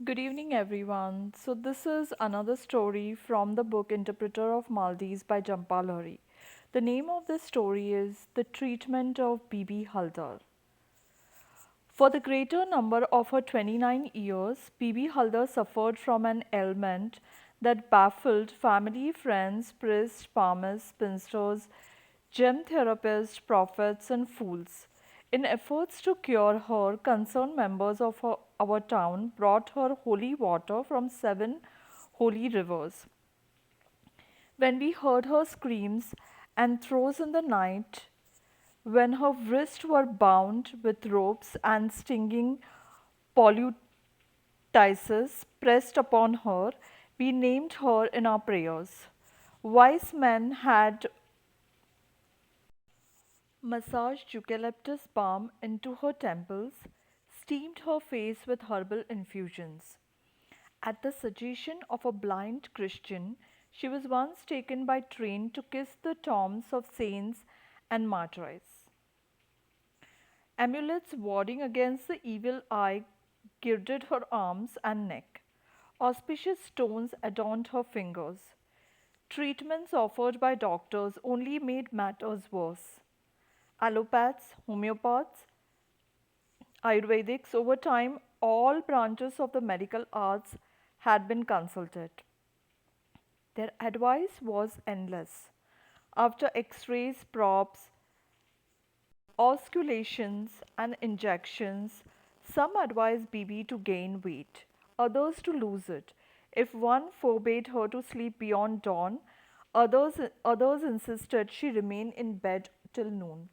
Good evening, everyone. This is another story from the book Interpreter of Maladies by Jhumpa Lahiri. The name of this story is The Treatment of Bibi Haldar. For the greater number of her 29 years, Bibi Haldar suffered from an ailment that baffled family, friends, priests, palmists, spinsters, gem therapists, prophets, and fools. In efforts to cure her, concerned members of our town brought her holy water from 7 holy rivers. When we heard her screams and throes in the night, when her wrists were bound with ropes and stinging poultices pressed upon her, we named her in our prayers. Wise men had massaged eucalyptus balm into her temples, steamed her face with herbal infusions. At the suggestion of a blind Christian, she was once taken by train to kiss the tombs of saints and martyrs. Amulets warding against the evil eye girded her arms and neck. Auspicious stones adorned her fingers. Treatments offered by doctors only made matters worse. Allopaths, homeopaths, Ayurvedics, over time, all branches of the medical arts had been consulted. Their advice was endless. After x rays, probes, osculations, and injections, some advised Bibi to gain weight, others to lose it. If one forbade her to sleep beyond dawn, others insisted she remain in bed till noon.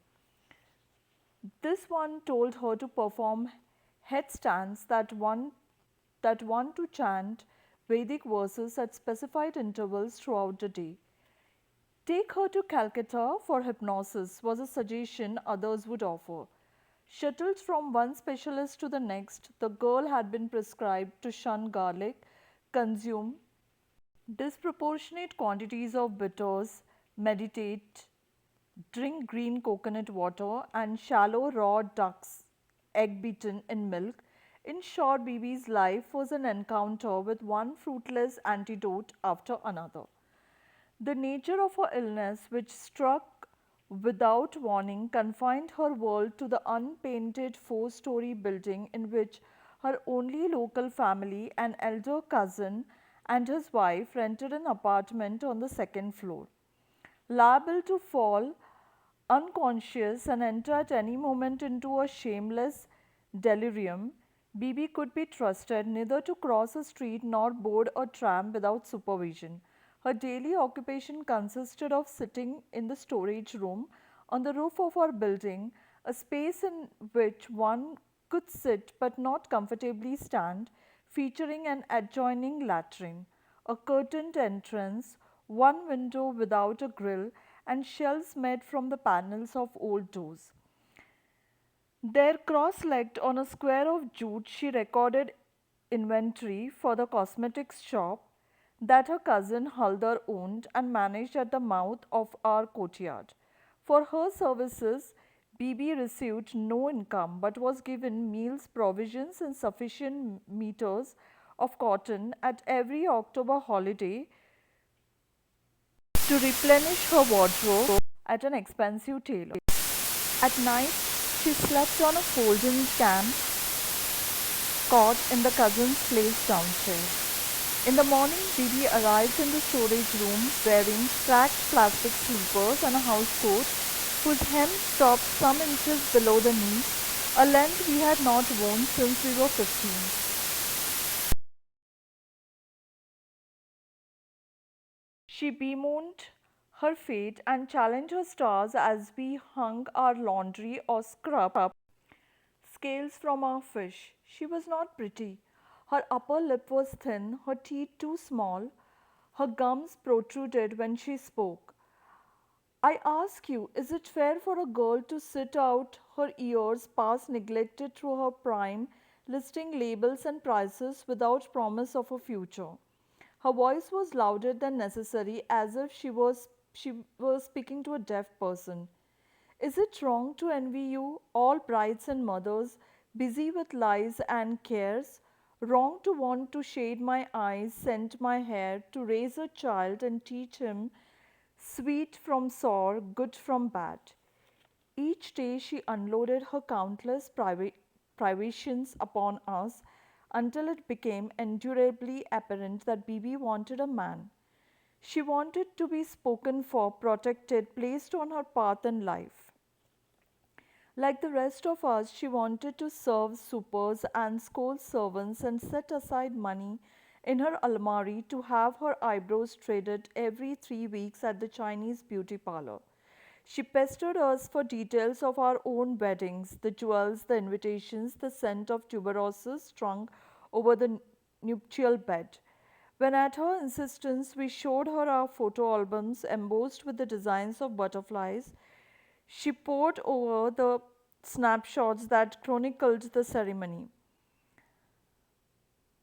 This one told her to perform headstands that one to chant Vedic verses at specified intervals throughout the day. Take her to Calcutta for hypnosis was a suggestion others would offer. Shuttled from one specialist to the next, the girl had been prescribed to shun garlic, consume disproportionate quantities of bitters, meditate, drink green coconut water, and shallow raw duck's egg beaten in milk. In short, Bibi's life was an encounter with one fruitless antidote after another. The nature of her illness, which struck without warning, confined her world to the unpainted 4 story building in which her only local family, an elder cousin, and his wife rented an apartment on the second floor. Liable to fall unconscious and enter at any moment into a shameless delirium, Bibi could be trusted neither to cross a street nor board a tram without supervision. Her daily occupation consisted of sitting in the storage room on the roof of our building, a space in which one could sit but not comfortably stand, featuring an adjoining latrine, a curtained entrance, one window without a grill, and shelves made from the panels of old doors. There, cross legged on a square of jute, she recorded inventory for the cosmetics shop that her cousin Haldar owned and managed at the mouth of our courtyard. For her services, Bibi received no income but was given meals, provisions, and sufficient meters of cotton at every October holiday to replenish her wardrobe at an expensive tailor. At night, she slept on a folding camp cot in the cousin's place downstairs. In the morning, Bibi arrived in the storage room wearing cracked plastic slippers and a house coat whose hem stopped some inches below the knee, a length we had not worn since we were 15. She bemoaned her fate and challenged her stars as we hung our laundry or scrubbed scales from our fish. She was not pretty. Her upper lip was thin, her teeth too small, her gums protruded when she spoke. I ask you, is it fair for a girl to sit out her years past neglected through her prime, listing labels and prices without promise of a future? Her voice was louder than necessary, as if she was speaking to a deaf person. Is it wrong to envy you, all brides and mothers, busy with lives and cares, Wrong to want to shade my eyes, scent my hair, to raise a child and teach him sweet from sour, good from bad. Each day she unloaded her countless privations upon us until it became endurably apparent that Bibi wanted a man. She wanted to be spoken for, protected, placed on her path in life. Like the rest of us, she wanted to serve supers and scold servants and set aside money in her almari to have her eyebrows threaded every 3 weeks at the Chinese beauty parlor. She pestered us for details of our own weddings, the jewels, the invitations, the scent of tuberoses strung over the nuptial bed. When at her insistence we showed her our photo albums embossed with the designs of butterflies, she pored over the snapshots that chronicled the ceremony.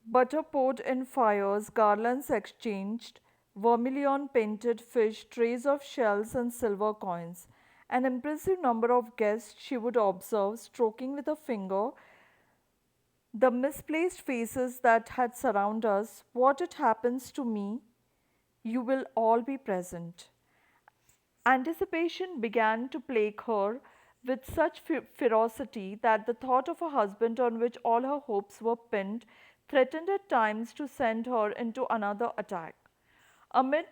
Butter poured in fires, garlands exchanged, vermilion painted fish, trays of shells and silver coins. An impressive number of guests she would observe, stroking with a finger the misplaced faces that had surrounded us. What it happens to me, you will all be present. Anticipation began to plague her with such ferocity that the thought of a husband on which all her hopes were pinned threatened at times to send her into another attack. Amid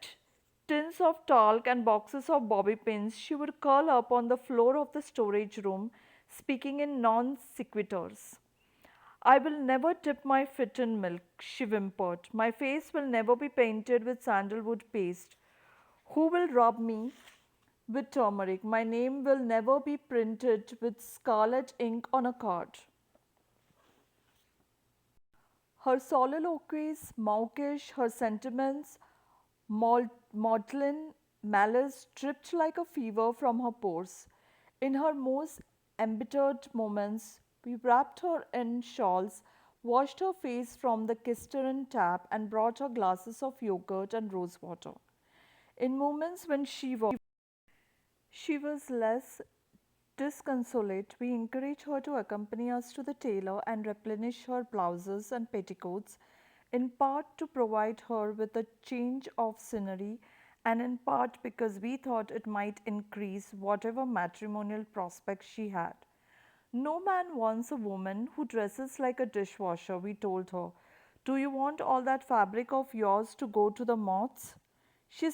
tins of talc and boxes of bobby pins, she would curl up on the floor of the storage room, speaking in non sequiturs. I will never dip my foot in milk, she whimpered. My face will never be painted with sandalwood paste. Who will rub me with turmeric? My name will never be printed with scarlet ink on a card. Her soliloquies, mawkish, her sentiments, maudlin malice dripped like a fever from her pores. In her most embittered moments, we wrapped her in shawls, washed her face from the cistern tap, and brought her glasses of yogurt and rose water. In moments when she was less disconsolate, we encouraged her to accompany us to the tailor and replenish her blouses and petticoats, in part to provide her with a change of scenery, and in part because we thought it might increase whatever matrimonial prospects she had. No man wants a woman who dresses like a dishwasher, we told her. Do you want all that fabric of yours to go to the moths? She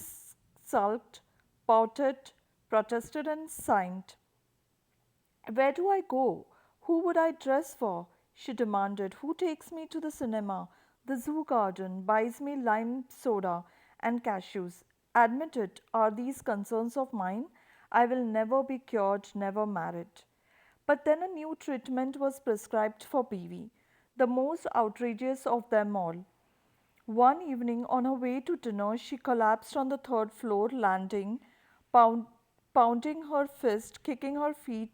sulked, pouted, protested, and signed. Where do I go? Who would I dress for? She demanded. Who takes me to the cinema, the zoo garden, buys me lime soda and cashews? Admit it, are these concerns of mine? I will never be cured, never married. But then a new treatment was prescribed for Peavy, the most outrageous of them all. One evening, on her way to dinner, she collapsed on the third floor landing, pound, pounding her fist, kicking her feet,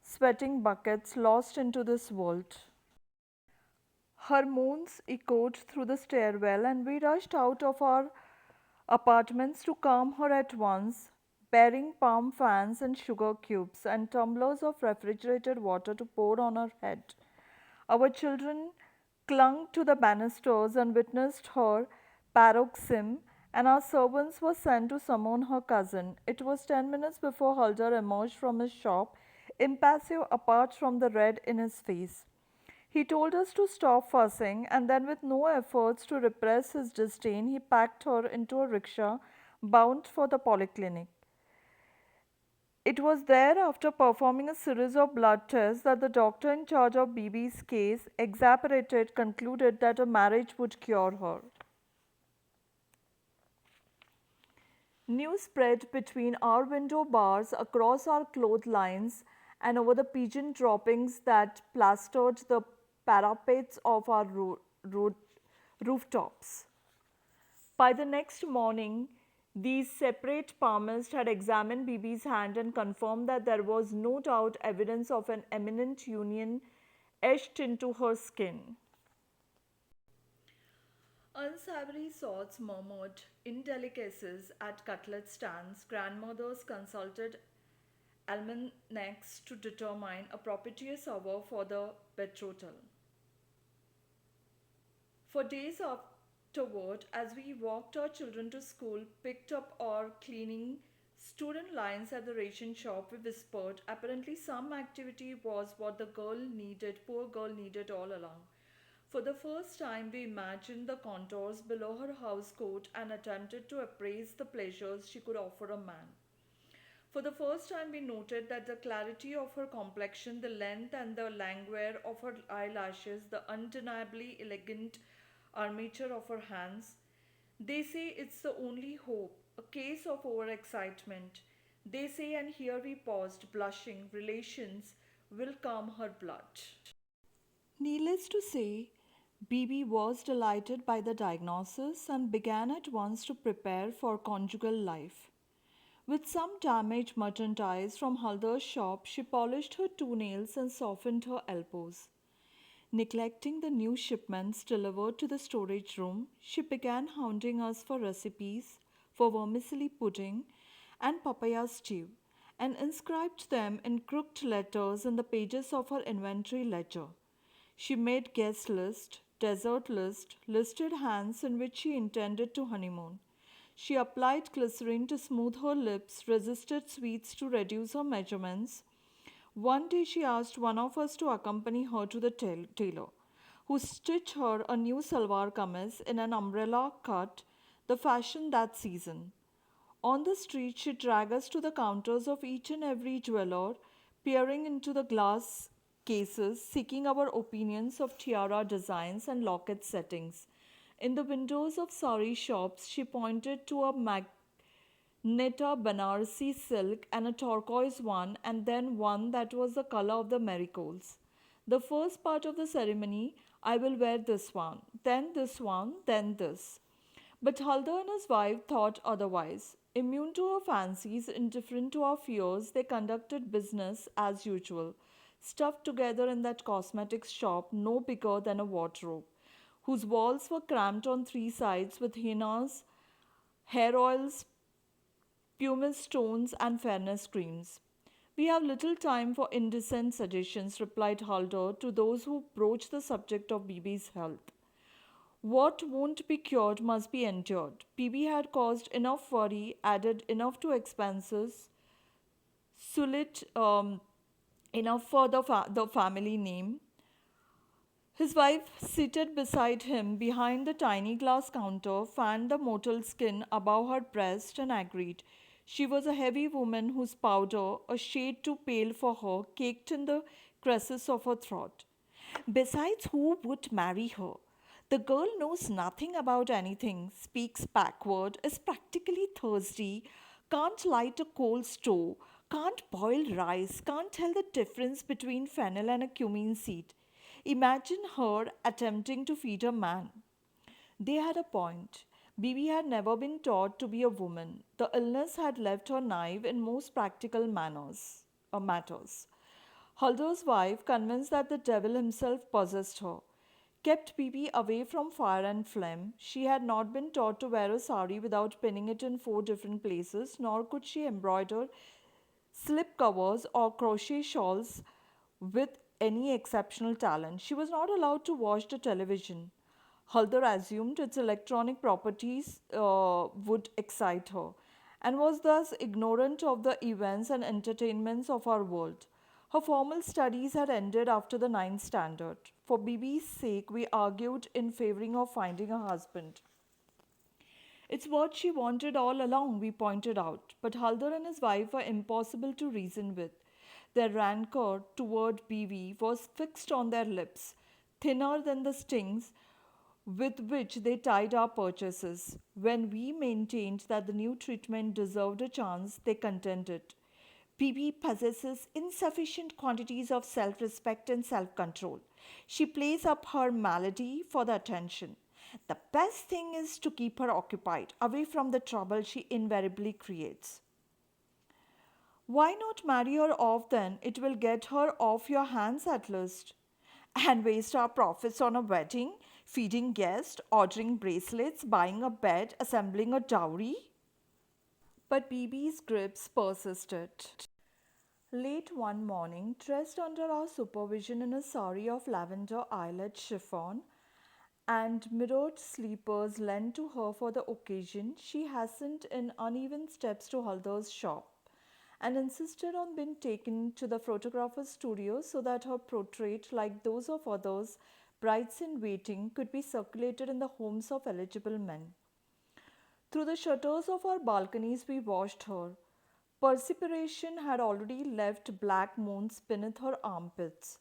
sweating buckets, lost into this world. Her moans echoed through the stairwell, and we rushed out of our apartments to calm her at once, bearing palm fans and sugar cubes and tumblers of refrigerated water to pour on her head. Our children clung to the banisters and witnessed her paroxysm, and our servants were sent to summon her cousin. It was 10 minutes before Haldar emerged from his shop, impassive apart from the red in his face. He told us to stop fussing, and then, with no efforts to repress his disdain, he packed her into a rickshaw bound for the polyclinic. It was there, after performing a series of blood tests, that the doctor in charge of Bibi's case, exasperated, concluded that a marriage would cure her. News spread between our window bars, across our clotheslines, and over the pigeon droppings that plastered the parapets of our rooftops. By the next morning, these separate palmists had examined Bibi's hand and confirmed that there was no doubt evidence of an imminent union etched into her skin. Unsavory thoughts murmured indelicacies at cutlet stands. Grandmothers consulted almanacs to determine a propitious hour for the betrothal. For days afterward, as we walked our children to school, picked up our cleaning, stood in lines at the ration shop, we whispered. Apparently, some activity was what the poor girl needed all along. For the first time, we imagined the contours below her house coat and attempted to appraise the pleasures she could offer a man. For the first time, we noted that the clarity of her complexion, the length and the languor of her eyelashes, the undeniably elegant armature of her hands. They say it's the only hope, a case of overexcitement. They say, and here we paused, blushing, relations will calm her blood. Needless to say, Bibi was delighted by the diagnosis and began at once to prepare for conjugal life. With some damaged merchandise from Haldar's shop, she polished her toenails and softened her elbows. Neglecting the new shipments delivered to the storage room, she began hounding us for recipes for vermicelli pudding and papaya stew, and inscribed them in crooked letters in the pages of her inventory ledger. She made guest list, dessert list, listed hands in which she intended to honeymoon. She applied glycerin to smooth her lips, resisted sweets to reduce her measurements. One day she asked one of us to accompany her to the tailor, who stitched her a new salwar kameez in an umbrella cut, the fashion that season. On the street, she dragged us to the counters of each and every jeweler, peering into the glass cases, seeking our opinions of tiara designs and locket settings. In the windows of sari shops, she pointed to a Netta Banarsi silk and a turquoise one, and then one that was the color of the marigolds. The first part of the ceremony, I will wear this one, then this. But Haldar and his wife thought otherwise. Immune to her fancies, indifferent to our fears, they conducted business as usual, stuffed together in that cosmetics shop no bigger than a wardrobe, whose walls were cramped on three sides with hennas, hair oils, pumice stones, and fairness creams. We have little time for indecent suggestions, replied Haldor to those who broached the subject of Bibi's health. What won't be cured must be endured. Bibi had caused enough worry, added enough to expenses, sulit enough for the family name. His wife, seated beside him behind the tiny glass counter, fanned the mottled skin above her breast and agreed. She was a heavy woman whose powder, a shade too pale for her, caked in the creases of her throat. Besides, who would marry her? The girl knows nothing about anything, speaks backward, is practically thirsty, can't light a coal stove, can't boil rice, can't tell the difference between fennel and a cumin seed. Imagine her attempting to feed a man. They had a point. Bibi had never been taught to be a woman. The illness had left her naive in most practical matters. Haldar's wife, convinced that the devil himself possessed her, kept Bibi away from fire and flame. She had not been taught to wear a sari without pinning it in four different places, nor could she embroider slip covers or crochet shawls with any exceptional talent. She was not allowed to watch the television. Haldar assumed its electronic properties would excite her, and was thus ignorant of the events and entertainments of our world. Her formal studies had ended after the ninth standard. For Bibi's sake, we argued in favoring of finding a husband. It's what she wanted all along, we pointed out, but Haldar and his wife were impossible to reason with. Their rancor toward Bibi was fixed on their lips, thinner than the stings with which they tied our purchases. When we maintained that the new treatment deserved a chance, they contended. Bibi possesses insufficient quantities of self respect and self control. She plays up her malady for the attention. The best thing is to keep her occupied, away from the trouble she invariably creates. Why not marry her off then? It will get her off your hands at least. And waste our profits on a wedding, feeding guests, ordering bracelets, buying a bed, assembling a dowry? But Bibi's grips persisted. Late one morning, dressed under our supervision in a sari of lavender eyelet chiffon and mirrored sleepers lent to her for the occasion, she hastened in uneven steps to Haldar's shop and insisted on being taken to the photographer's studio so that her portrait, like those of others, brides in waiting, could be circulated in the homes of eligible men. Through the shutters of our balconies, we watched her. Perspiration had already left black moons beneath her armpits.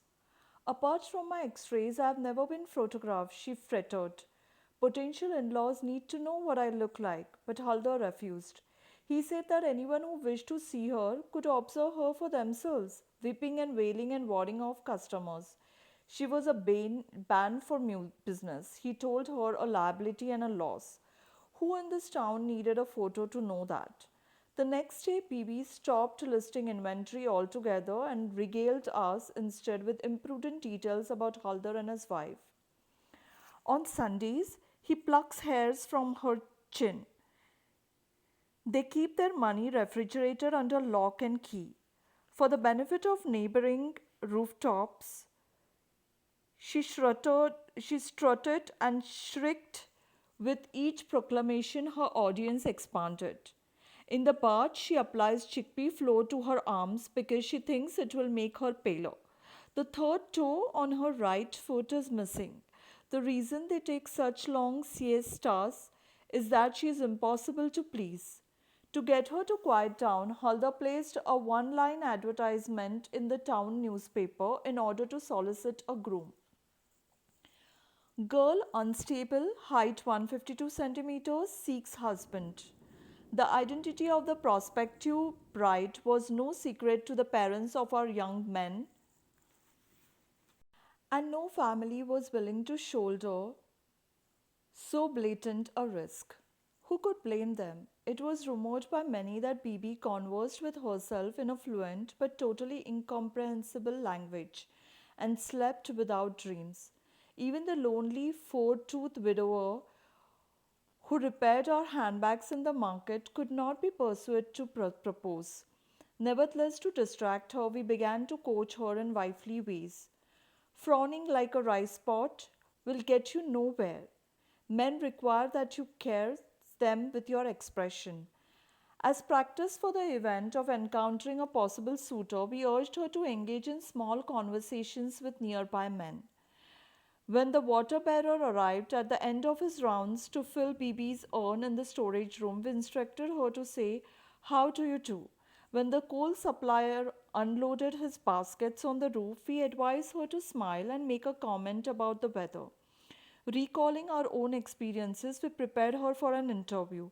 Apart from my x rays, I have never been photographed, she fretted. Potential in laws need to know what I look like, but Haldar refused. He said that anyone who wished to see her could observe her for themselves, weeping and wailing and warding off customers. She was a ban for business. He told her a liability and a loss. Who in this town needed a photo to know that? The next day, Bibi stopped listing inventory altogether and regaled us instead with imprudent details about Haldar and his wife. On Sundays, he plucks hairs from her chin. They keep their money refrigerated under lock and key. For the benefit of neighboring rooftops, she strutted and shrieked with each proclamation her audience expanded. In the bath, she applies chickpea flour to her arms because she thinks it will make her paler. The third toe on her right foot is missing. The reason they take such long siestas is that she is impossible to please. To get her to quiet down, Halda placed a one line advertisement in the town newspaper in order to solicit a groom. Girl unstable, height 152 centimeters, seeks husband. The identity of the prospective bride was no secret to the parents of our young men, and no family was willing to shoulder so blatant a risk. Who could blame them? It was rumored by many that Bibi conversed with herself in a fluent but totally incomprehensible language and slept without dreams. Even the lonely four-toothed widower who repaired our handbags in the market could not be persuaded to propose. Nevertheless, to distract her, we began to coach her in wifely ways. Frowning like a rice pot will get you nowhere. Men require that you care them with your expression. As practice for the event of encountering a possible suitor, we urged her to engage in small conversations with nearby men. When the water bearer arrived at the end of his rounds to fill Bibi's urn in the storage room, we instructed her to say, "How do you do?" When the coal supplier unloaded his baskets on the roof, we advised her to smile and make a comment about the weather. Recalling our own experiences, we prepared her for an interview.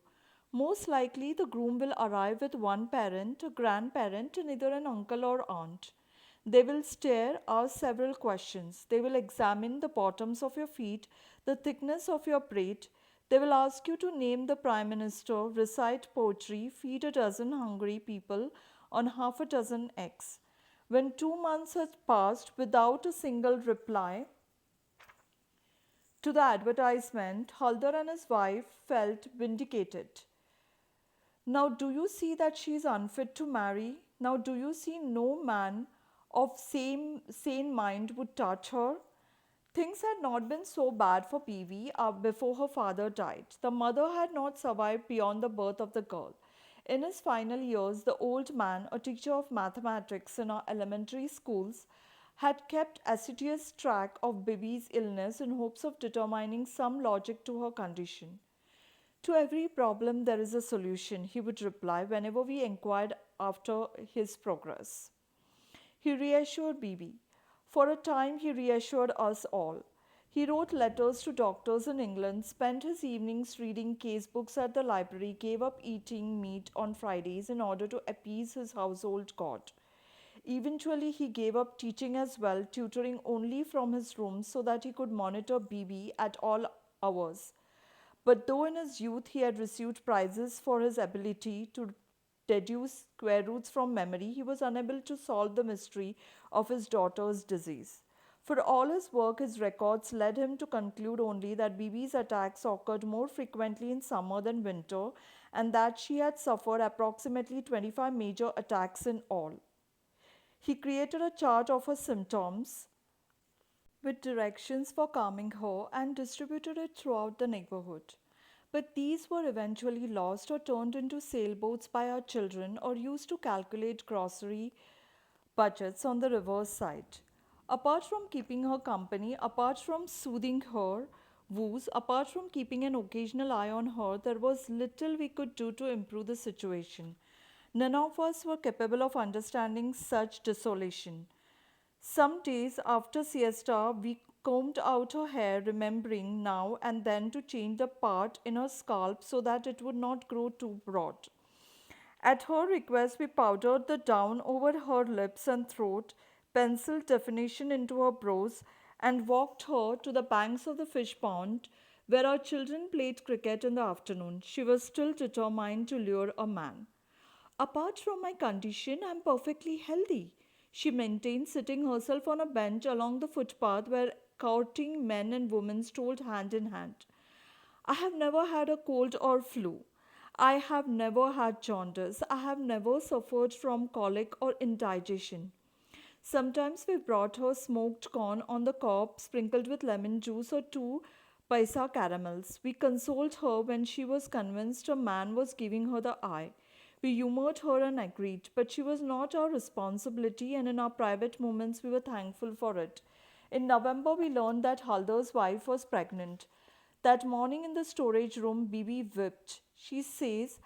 Most likely, the groom will arrive with one parent, a grandparent, and either an uncle or aunt. They will stare, ask several questions. They will examine the bottoms of your feet, the thickness of your braid. They will ask you to name the Prime Minister, recite poetry, feed a dozen hungry people on half a dozen eggs. When 2 months had passed without a single reply to the advertisement, Haldar and his wife felt vindicated. Now, do you see that she is unfit to marry? Now, do you see no man of sane mind would touch her? Things had not been so bad for Peewee before her father died. The mother had not survived beyond the birth of the girl. In his final years, the old man, a teacher of mathematics in our elementary schools, had kept assiduous track of Bibi's illness in hopes of determining some logic to her condition. To every problem there is a solution, he would reply whenever we inquired after his progress. He reassured Bibi. For a time, he reassured us all. He wrote letters to doctors in England, spent his evenings reading case books at the library, gave up eating meat on Fridays in order to appease his household god. Eventually, he gave up teaching as well, tutoring only from his room so that he could monitor Bibi at all hours. But though in his youth he had received prizes for his ability to deduce square roots from memory, he was unable to solve the mystery of his daughter's disease. For all his work, his records led him to conclude only that Bibi's attacks occurred more frequently in summer than winter, and that she had suffered approximately 25 major attacks in all. He created a chart of her symptoms, with directions for calming her and distributed it throughout the neighborhood. But these were eventually lost or turned into sailboats by our children or used to calculate grocery budgets on the reverse side. Apart from keeping her company, apart from soothing her woes, apart from keeping an occasional eye on her, there was little we could do to improve the situation. None of us were capable of understanding such desolation. Some days after siesta, we combed out her hair, remembering now and then to change the part in her scalp so that it would not grow too broad. At her request, we powdered the down over her lips and throat, penciled definition into her brows, and walked her to the banks of the fish pond where our children played cricket in the afternoon. She was still determined to lure a man. Apart from my condition, I am perfectly healthy, she maintained, sitting herself on a bench along the footpath where courting men and women strolled hand in hand. I have never had a cold or flu. I have never had jaundice. I have never suffered from colic or indigestion. Sometimes we brought her smoked corn on the cob sprinkled with lemon juice or two paisa caramels. We consoled her when she was convinced a man was giving her the eye. We humored her and agreed, but she was not our responsibility, and in our private moments we were thankful for it. In November, we learned that Haldar's wife was pregnant. That morning in the storage room, Bibi wept. She says,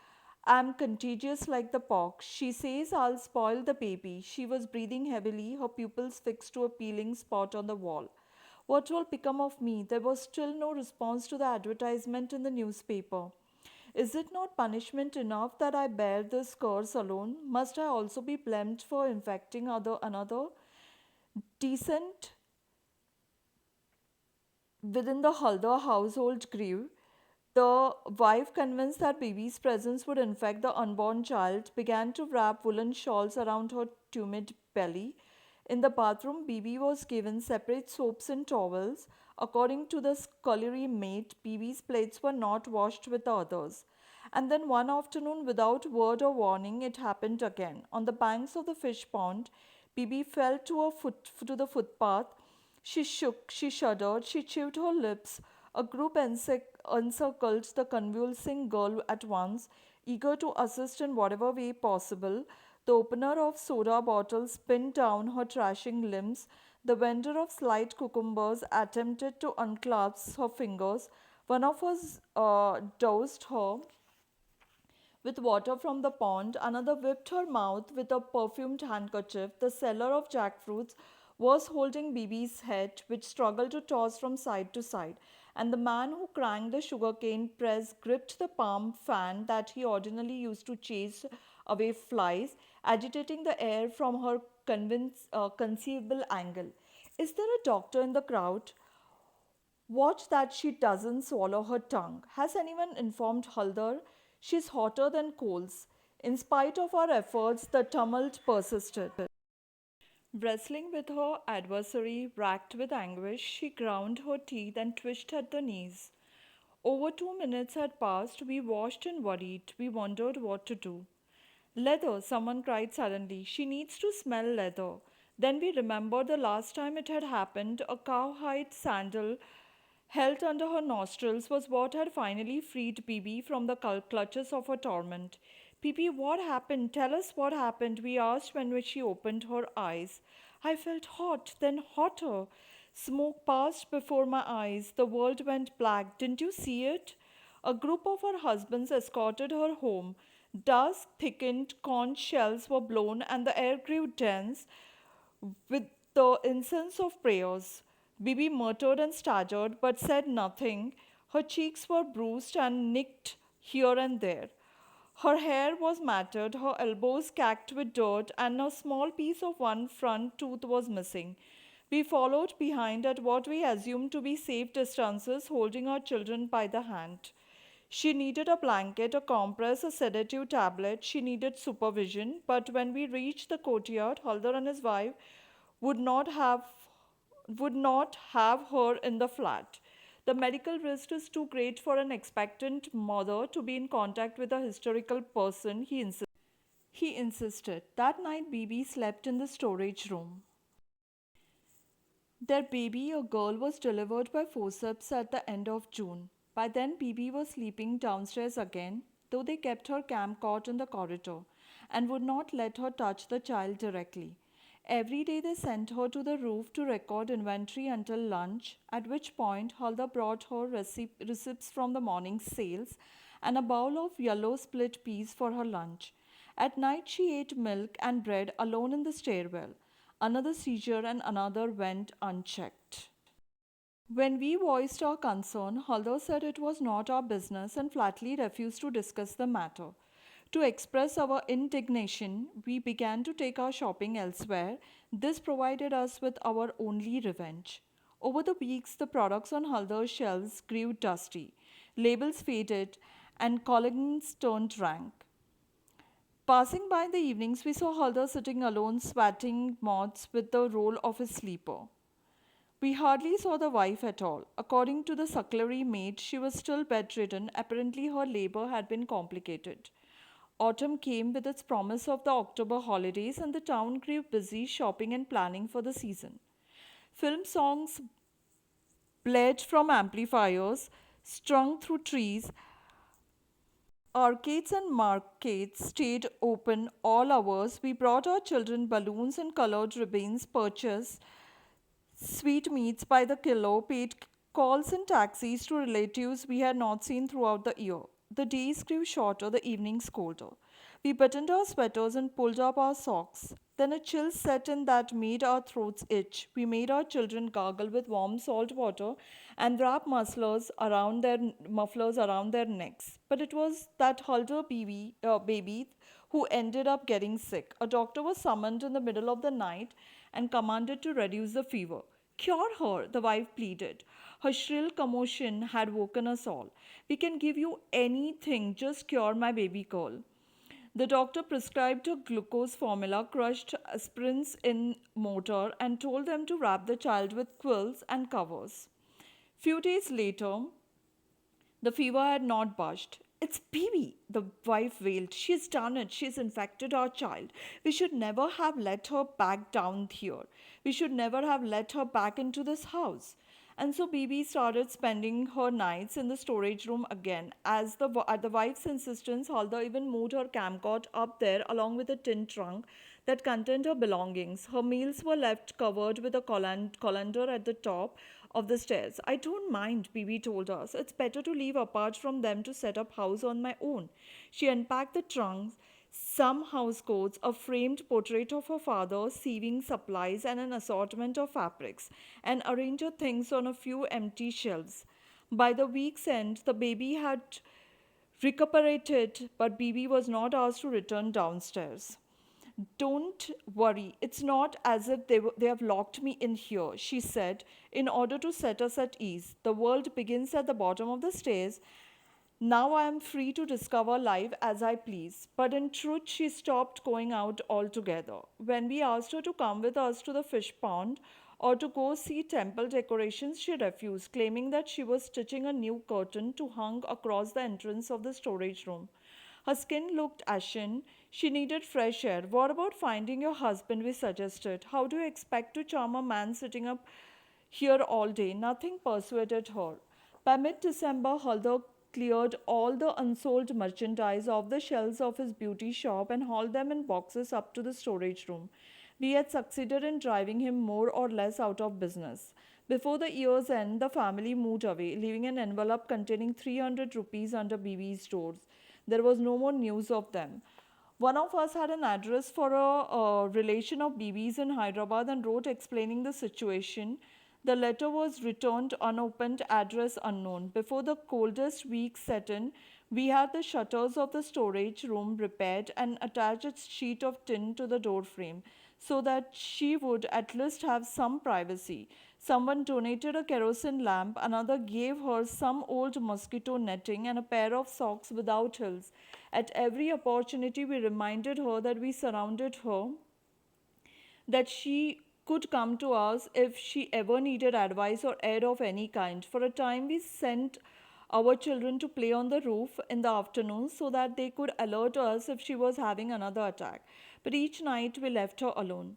I'm contagious like the pox. She says, I'll spoil the baby. She was breathing heavily, her pupils fixed to a peeling spot on the wall. What will become of me? There was still no response to the advertisement in the newspaper. Is it not punishment enough that I bear this curse alone? Must I also be blamed for infecting another? Decent within the Haldar household grew. The wife, convinced that baby's presence would infect the unborn child, began to wrap woolen shawls around her tumid belly. In the bathroom, Bibi was given separate soaps and towels. According to the scullery maid, Bibi's plates were not washed with the others. And then one afternoon, without word or warning, it happened again. On the banks of the fish pond, Bibi fell to the footpath. She shook, she shuddered, she chewed her lips. A group encircled the convulsing girl at once, eager to assist in whatever way possible. The opener of soda bottles pinned down her trashing limbs. The vendor of sliced cucumbers attempted to unclasp her fingers. One of us doused her with water from the pond, another whipped her mouth with a perfumed handkerchief. The seller of jackfruits was holding Bibi's head, which struggled to toss from side to side, and the man who cranked the sugarcane press gripped the palm fan that he ordinarily used to chase away flies, agitating the air from her conceivable angle. Is there a doctor in the crowd? Watch that she doesn't swallow her tongue. Has anyone informed Haldar? She's hotter than coals. In spite of our efforts, the tumult persisted. Wrestling with her adversary, racked with anguish, she ground her teeth and twitched at the knees. Over 2 minutes had passed. We watched and worried. We wondered what to do. Leather, someone cried suddenly. She needs to smell leather. Then we remembered the last time it had happened. A cowhide sandal held under her nostrils was what had finally freed Bibi from the clutches of her torment. Bibi, what happened? Tell us what happened, we asked when she opened her eyes. I felt hot, then hotter. Smoke passed before my eyes. The world went black. Didn't you see it? A group of her husbands escorted her home. Dusk thickened, conch shells were blown, and the air grew dense with the incense of prayers. Bibi muttered and staggered, but said nothing. Her cheeks were bruised and nicked here and there. Her hair was matted, her elbows cacked with dirt, and a small piece of one front tooth was missing. We followed behind at what we assumed to be safe distances, holding our children by the hand. She needed a blanket, a compress, a sedative tablet. She needed supervision. But when we reached the courtyard, Haldar and his wife would not have would not have her in the flat. The medical risk is too great for an expectant mother to be in contact with a hysterical person, he insisted. That night, Bibi slept in the storage room. Their baby, a girl, was delivered by forceps at the end of June. By then, Bibi was sleeping downstairs again, though they kept her camcot in the corridor and would not let her touch the child directly. Every day they sent her to the roof to record inventory until lunch, at which point Halda brought her receipts from the morning's sales and a bowl of yellow split peas for her lunch. At night she ate milk and bread alone in the stairwell. Another seizure and another went unchecked. When we voiced our concern, Haldor said it was not our business and flatly refused to discuss the matter. To express our indignation, we began to take our shopping elsewhere. This provided us with our only revenge. Over the weeks, the products on Haldor's shelves grew dusty, labels faded, and colognes turned rank. Passing by in the evenings, we saw Haldor sitting alone, swatting moths with the roll of his sleeper. We hardly saw the wife at all. According to the sucklary maid, she was still bedridden. Apparently, her labor had been complicated. Autumn came with its promise of the October holidays, and the town grew busy shopping and planning for the season. Film songs blared from amplifiers strung through trees. Arcades and markets stayed open all hours. We brought our children balloons and colored ribbons, purchased sweetmeats by the kilo, paid calls in taxis to relatives we had not seen throughout the year. The days grew shorter, the evenings colder. We buttoned our sweaters and pulled up our socks. Then a chill set in that made our throats itch. We made our children gargle with warm salt water and wrap mufflers around their necks. But it was that Hulder baby who ended up getting sick. A doctor was summoned in the middle of the night and commanded to reduce the fever. Cure her, the wife pleaded. Her shrill commotion had woken us all. We can give you anything, just cure my baby girl. The doctor prescribed a glucose formula, crushed aspirins in mortar, and told them to wrap the child with quills and covers. Few days later, the fever had not budged. It's Bibi, the wife wailed. She's done it. She's infected our child. We should never have let her back down here. We should never have let her back into this house. And so Bibi started spending her nights in the storage room again. At the wife's insistence, Halda even moved her camcot up there along with a tin trunk that contained her belongings. Her meals were left covered with a colander at the top of the stairs. I don't mind, Bibi told us. It's better to live apart from them to set up house on my own. She unpacked the trunks, some housecoats, a framed portrait of her father, sieving supplies, and an assortment of fabrics, and arranged her things on a few empty shelves. By the week's end, the baby had recuperated, but Bibi was not asked to return downstairs. Don't worry, it's not as if they have locked me in here, she said, in order to set us at ease. The world begins at the bottom of the stairs. Now I am free to discover life as I please. But in truth, she stopped going out altogether. When we asked her to come with us to the fish pond or to go see temple decorations, she refused, claiming that she was stitching a new curtain to hang across the entrance of the storage room. Her skin looked ashen. She needed fresh air. What about finding your husband? We suggested. How do you expect to charm a man sitting up here all day? Nothing persuaded her. By mid December, Halder cleared all the unsold merchandise off the shelves of his beauty shop and hauled them in boxes up to the storage room. We had succeeded in driving him more or less out of business. Before the year's end, the family moved away, leaving an envelope containing 300 rupees under Bibi's doors. There was no more news of them. One of us had an address for a relation of Bibi's in Hyderabad and wrote explaining the situation. The letter was returned unopened, address unknown. Before the coldest weeks set in, we had the shutters of the storage room repaired and attached a sheet of tin to the door frame so that she would at least have some privacy. Someone donated a kerosene lamp, another gave her some old mosquito netting and a pair of socks without heels. At every opportunity, we reminded her that we surrounded her, that she could come to us if she ever needed advice or aid of any kind. For a time, we sent our children to play on the roof in the afternoons so that they could alert us if she was having another attack. But each night we left her alone.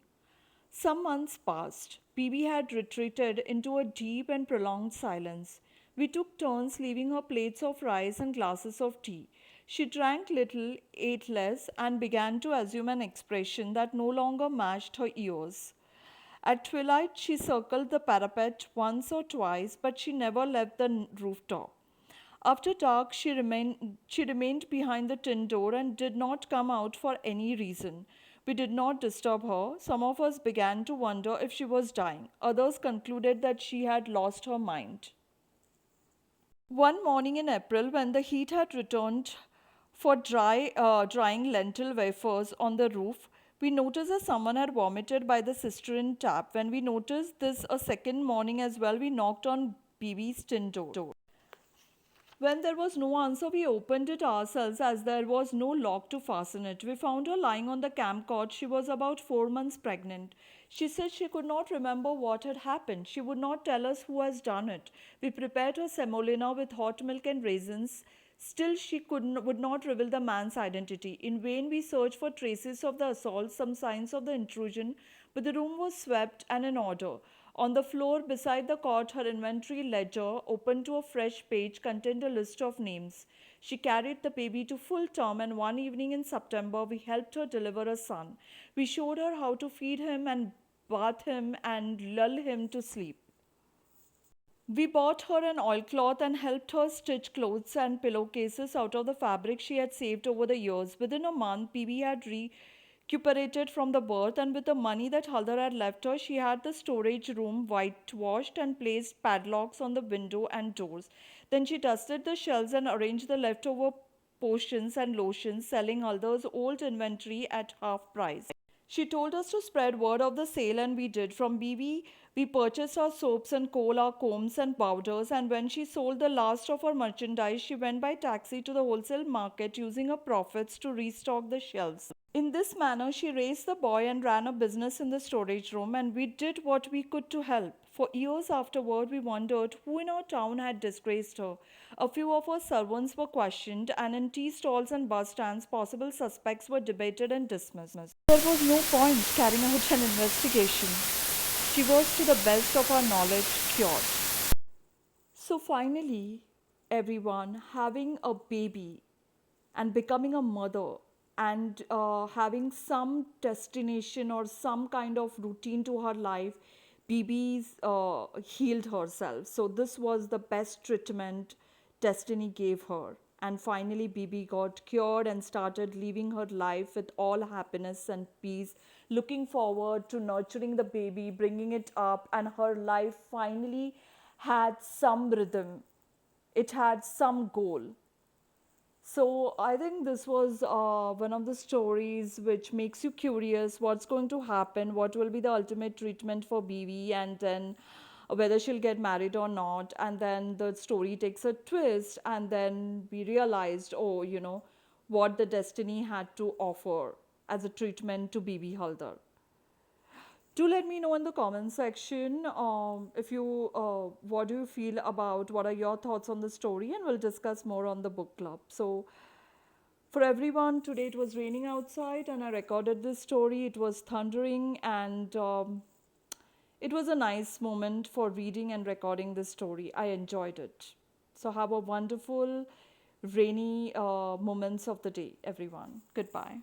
Some months passed. Bibi had retreated into a deep and prolonged silence. We took turns leaving her plates of rice and glasses of tea. She drank little, ate less, and began to assume an expression that no longer matched her ears. At twilight, she circled the parapet once or twice, but she never left the rooftop. After dark, she remained behind the tin door and did not come out for any reason. We did not disturb her. Some of us began to wonder if she was dying. Others concluded that she had lost her mind. One morning in April, when the heat had returned for drying lentil wafers on the roof, we noticed that someone had vomited by the cistern tap. When we noticed this a second morning as well, we knocked on Bibi's tin door. When there was no answer, we opened it ourselves as there was no lock to fasten it. We found her lying on the camp cot. She was about 4 months pregnant. She said she could not remember what had happened. She would not tell us who has done it. We prepared her semolina with hot milk and raisins. Still, would not reveal the man's identity. In vain, we searched for traces of the assault, some signs of the intrusion, but the room was swept and in order. On the floor beside the cot, her inventory ledger, open to a fresh page, contained a list of names. She carried the baby to full term, and one evening in September, we helped her deliver a son. We showed her how to feed him and bath him and lull him to sleep. We bought her an oilcloth and helped her stitch clothes and pillowcases out of the fabric she had saved over the years. Within a month, Bibi had recuperated from the birth, and with the money that Haldar had left her, she had the storage room whitewashed and placed padlocks on the window and doors. Then she dusted the shelves and arranged the leftover potions and lotions, selling Haldar's old inventory at half price. She told us to spread word of the sale, and we did. From BB, we purchased our soaps and coal, our combs and powders, and when she sold the last of her merchandise, she went by taxi to the wholesale market using her profits to restock the shelves. In this manner, she raised the boy and ran a business in the storage room, and we did what we could to help. For years afterward, we wondered who in our town had disgraced her. A few of her servants were questioned, and in tea stalls and bus stands, possible suspects were debated and dismissed. There was no point carrying out an investigation. She was, to the best of our knowledge, cured. So finally, everyone, having a baby and becoming a mother and having some destination or some kind of routine to her life, Bibi's healed herself. So this was the best treatment destiny gave her. And finally, Bibi got cured and started living her life with all happiness and peace, looking forward to nurturing the baby, bringing it up, and her life finally had some rhythm. It had some goal. So I think this was one of the stories which makes you curious what's going to happen, what will be the ultimate treatment for BV, and then whether she'll get married or not. And then the story takes a twist, and then we realized, oh, what the destiny had to offer as a treatment to BB Haldar. Do let me know in the comment section if you what do you feel about, what are your thoughts on the story, and we'll discuss more on the book club. So for everyone, today it was raining outside and I recorded this story. It was thundering, and it was a nice moment for reading and recording this story. I enjoyed it. So have a wonderful rainy moments of the day, everyone. Goodbye.